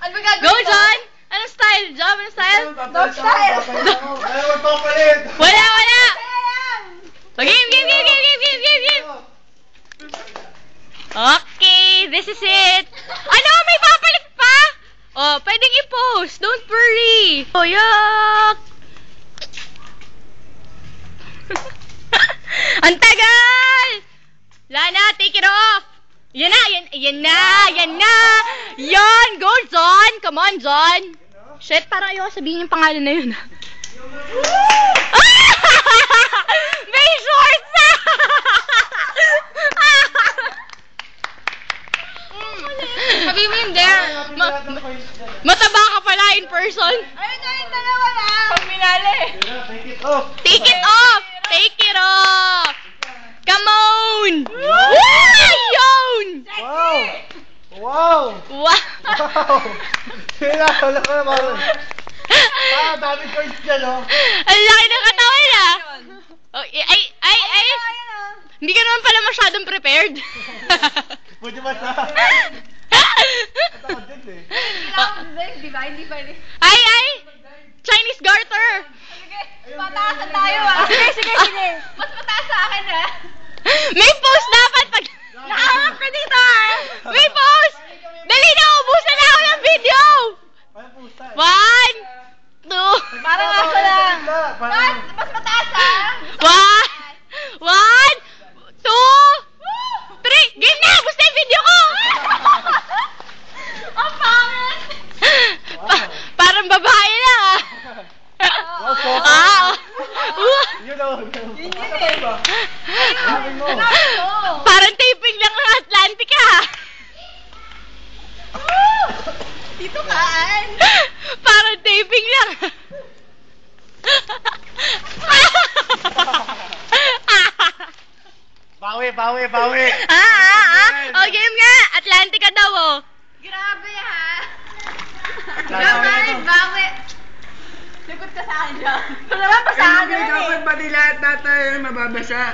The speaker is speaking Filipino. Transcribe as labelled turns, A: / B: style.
A: Ano ba gagawin?
B: Go, John! Anong style? John, anong style?
A: Dog style!
C: Ayaw magpapalit!
B: Wala! Game! Okay, this is it. Ano? May papalit pa? Oh, pwedeng i-post. Don't worry. Oh, yuck! Ang tagal! Lana, take it off! Yan na! Yan! Go, John! Come on, John! Shit, parang ayoko sabihin yung pangalan na yun. May shorts! Sabi mo yun there. Mataba ka pala in person.
A: Ayun na yung dalawa na! Pagminali!
C: Take it off!
B: Take it off! Take it off! Come on! Yun!
C: Wow! Wow!
B: Wow!
C: Sila, wala ka naman. Dami coins dyan, oh.
B: Ang laki ng katawan, ah! Oh, ay! Hindi ka naman pala masyadong prepared.
C: Pwede ba sa... Takot dyan, eh.
A: Di ba? Hindi pwede.
B: Ay! Chinese garter!
A: Sige, pataasan tayo ah. Sige. Mas mataas sa akin ah.
B: May post dapat pag... Nakaharap ka dito, ah! May post! Dali na, ubusan na ako ng video!
C: Ano po, style?
B: 1, 2...
A: Parang ako lang. Mas mataas ah.
B: 1, 2, 3... Game na! Basta yung video ko!
A: Ang pangit.
B: Parang babae lang, ah!
C: Yun, oh.
A: Yun eh.
C: Sabi mo.
B: Parang taping lang ng Atlantica.
A: Dito kaan.
B: Parang taping lang.
C: Bawi.
B: Oh, game nga. Atlantica daw, oh.
A: Grabe ha.
C: Grabe.
A: Bawi. Likod ka sa akin dyan. Ito naman pa sa akin.
D: Dapat ba di lahat natin mababasa?